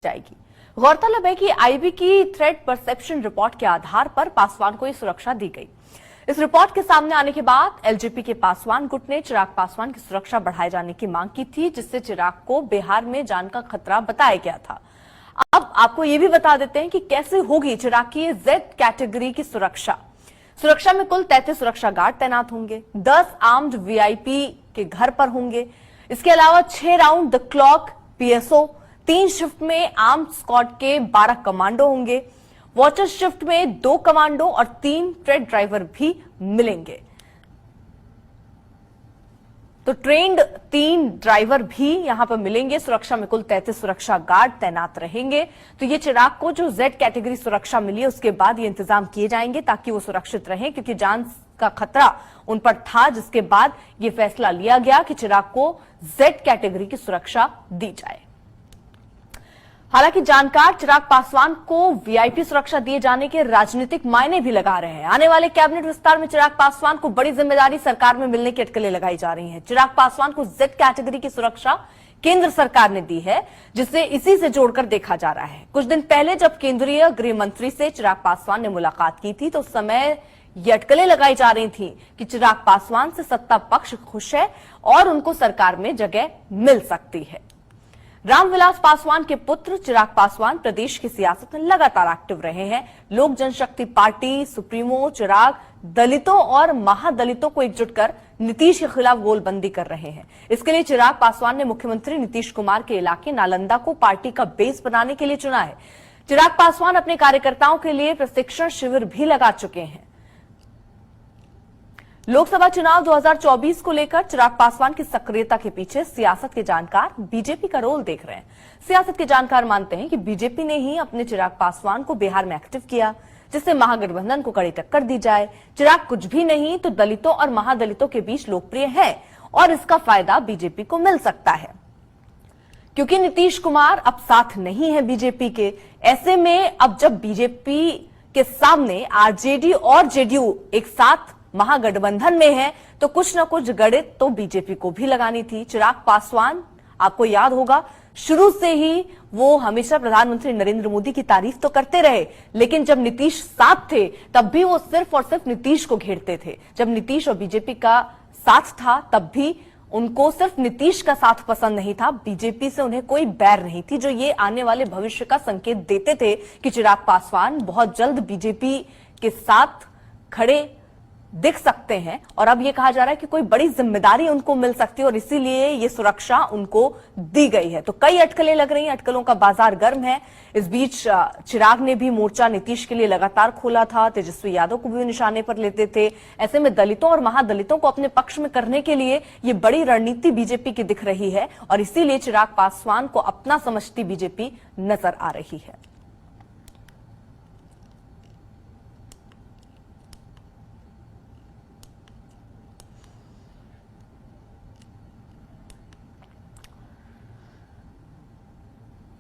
जाएगी। गौरतलब है कि आईबी की थ्रेट परसेप्शन रिपोर्ट के आधार पर पासवान को यह सुरक्षा दी गई। इस रिपोर्ट के सामने आने के बाद एलजेपी के पासवान गुट ने चिराग पासवान की सुरक्षा बढ़ाए जाने की मांग की थी, जिससे चिराग को बिहार में जान का खतरा बताया गया था। अब आपको यह भी बता देते हैं कि कैसे होगी चिराग की जेड कैटेगरी की सुरक्षा। सुरक्षा में कुल 33 सुरक्षा गार्ड तैनात होंगे, 10 आर्म्ड वीआईपी के घर पर होंगे। इसके अलावा 6 round the clock PSO, 3 shift में आर्म स्क्वाड के 12 कमांडो होंगे। वॉचर शिफ्ट में 2 कमांडो और 3 ट्रेड ड्राइवर भी मिलेंगे। तो ट्रेंड 3 ड्राइवर भी यहां पर मिलेंगे। सुरक्षा में कुल 33 सुरक्षा गार्ड तैनात रहेंगे। तो ये चिराग को जो जेड कैटेगरी सुरक्षा मिली है उसके बाद ये इंतजाम किए जाएंगे ताकि वो सुरक्षित रहें, क्योंकि जान का खतरा उन पर था, जिसके बाद ये फैसला लिया गया कि चिराग को जेड कैटेगरी की सुरक्षा दी जाए। हालांकि जानकार चिराग पासवान को वीआईपी सुरक्षा दिए जाने के राजनीतिक मायने भी लगा रहे हैं। आने वाले कैबिनेट विस्तार में चिराग पासवान को बड़ी जिम्मेदारी सरकार में मिलने की अटकलें लगाई जा रही हैं। चिराग पासवान को जेड कैटेगरी की सुरक्षा केंद्र सरकार ने दी है, जिसे इसी से जोड़कर देखा जा रहा है। कुछ दिन पहले जब केंद्रीय गृह मंत्री से चिराग पासवान ने मुलाकात की थी तो उस समय ये अटकलें लगाई जा रही थी कि चिराग पासवान से सत्ता पक्ष खुश है और उनको सरकार में जगह मिल सकती है। रामविलास पासवान के पुत्र चिराग पासवान प्रदेश की सियासत में लगातार एक्टिव रहे हैं। लोक जनशक्ति पार्टी सुप्रीमो चिराग दलितों और महादलितों को एकजुट कर नीतीश के खिलाफ गोलबंदी कर रहे हैं। इसके लिए चिराग पासवान ने मुख्यमंत्री नीतीश कुमार के इलाके नालंदा को पार्टी का बेस बनाने के लिए चुना है। चिराग पासवान अपने कार्यकर्ताओं के लिए प्रशिक्षण शिविर भी लगा चुके हैं। लोकसभा चुनाव 2024 को लेकर चिराग पासवान की सक्रियता के पीछे सियासत के जानकार बीजेपी का रोल देख रहे हैं। सियासत के जानकार मानते हैं कि बीजेपी ने ही अपने चिराग पासवान को बिहार में एक्टिव किया, जिससे महागठबंधन को कड़ी टक्कर दी जाए। चिराग कुछ भी नहीं तो दलितों और महादलितों के बीच लोकप्रिय है और इसका फायदा बीजेपी को मिल सकता है, क्योंकि नीतीश कुमार अब साथ नहीं है बीजेपी के। ऐसे में अब जब बीजेपी के सामने आरजेडी और जेडीयू एक साथ महागठबंधन में है तो कुछ न कुछ गणित तो बीजेपी को भी लगानी थी। चिराग पासवान, आपको याद होगा, शुरू से ही वो हमेशा प्रधानमंत्री नरेंद्र मोदी की तारीफ तो करते रहे, लेकिन जब नीतीश साथ थे तब भी वो सिर्फ और सिर्फ नीतीश को घेरते थे। जब नीतीश और बीजेपी का साथ था तब भी उनको सिर्फ नीतीश का साथ पसंद नहीं था, बीजेपी से उन्हें कोई बैर नहीं थी, जो ये आने वाले भविष्य का संकेत देते थे कि चिराग पासवान बहुत जल्द बीजेपी के साथ खड़े दिख सकते हैं। और अब यह कहा जा रहा है कि कोई बड़ी जिम्मेदारी उनको मिल सकती है और इसीलिए ये सुरक्षा उनको दी गई है। तो कई अटकलें लग रही हैं, अटकलों का बाजार गर्म है। इस बीच चिराग ने भी मोर्चा नीतीश के लिए लगातार खोला था, तेजस्वी यादव को भी निशाने पर लेते थे। ऐसे में दलितों और महादलितों को अपने पक्ष में करने के लिए ये बड़ी रणनीति बीजेपी की दिख रही है और इसीलिए चिराग पासवान को अपना समझती बीजेपी नजर आ रही है।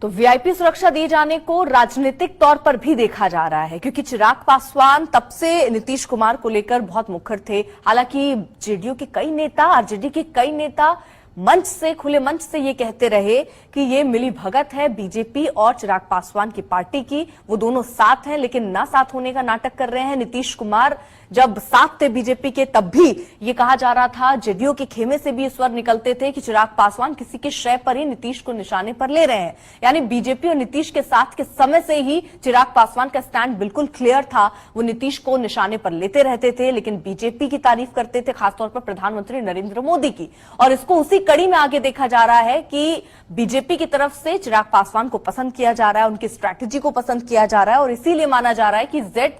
तो वीआईपी सुरक्षा दिए जाने को राजनीतिक तौर पर भी देखा जा रहा है, क्योंकि चिराग पासवान तब से नीतीश कुमार को लेकर बहुत मुखर थे। हालांकि जेडीयू के कई नेता, आरजेडी के कई नेता मंच से, खुले मंच से ये कहते रहे कि ये मिली भगत है बीजेपी और चिराग पासवान की पार्टी की, वो दोनों साथ हैं, लेकिन ना साथ होने का नाटक कर रहे हैं। नीतीश कुमार जब साथ थे बीजेपी के तब भी ये कहा जा रहा था, जेडीयू के खेमे से भी स्वर निकलते थे कि चिराग पासवान किसी के शय पर ही नीतीश को निशाने पर ले रहे हैं। यानी बीजेपी और नीतीश के साथ के समय से ही चिराग पासवान का स्टैंड बिल्कुल क्लियर था, वो नीतीश को निशाने पर लेते रहते थे, लेकिन बीजेपी की तारीफ करते थे, खासतौर पर प्रधानमंत्री नरेंद्र मोदी की। और इसको उसी कड़ी में आगे देखा जा रहा है कि बीजेपी की तरफ से चिराग पासवान को पसंद किया जा रहा है, उनकी स्ट्रैटेजी को पसंद किया जा रहा है और इसीलिए माना जा रहा है कि जेड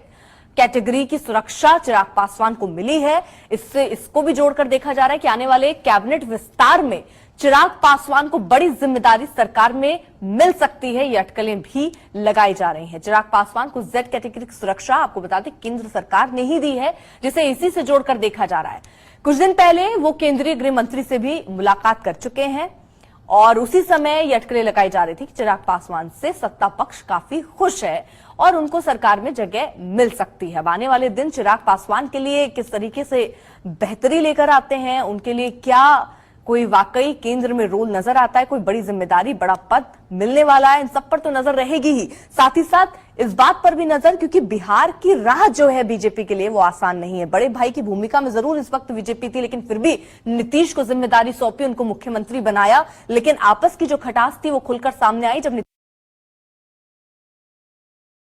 कैटेगरी की सुरक्षा चिराग पासवान को मिली है। इससे इसको भी जोड़कर देखा जा रहा है कि आने वाले कैबिनेट विस्तार में चिराग पासवान को बड़ी जिम्मेदारी सरकार में मिल सकती है। ये अटकलें भी लगाई जा रही हैं। चिराग पासवान को जेड कैटेगरी की सुरक्षा, आपको बता दें, केंद्र सरकार ने ही दी है, जिसे इसी से जोड़कर देखा जा रहा है। कुछ दिन पहले वो केंद्रीय गृह मंत्री से भी मुलाकात कर चुके हैं और उसी समय ये अटकलें लगाई जा रही थी कि चिराग पासवान से सत्ता पक्ष काफी खुश है और उनको सरकार में जगह मिल सकती है। अब आने वाले दिन चिराग पासवान के लिए किस तरीके से बेहतरी लेकर आते हैं, उनके लिए क्या कोई वाकई केंद्र में रोल नजर आता है, कोई बड़ी जिम्मेदारी, बड़ा पद मिलने वाला है, इन सब पर तो नजर रहेगी ही। साथ ही साथ इस बात पर भी नजर, क्योंकि बिहार की राह जो है बीजेपी के लिए वो आसान नहीं है। बड़े भाई की भूमिका में जरूर इस वक्त बीजेपी थी, लेकिन फिर भी नीतीश को जिम्मेदारी सौंपी, उनको मुख्यमंत्री बनाया, लेकिन आपस की जो खटास थी वो खुलकर सामने आई जब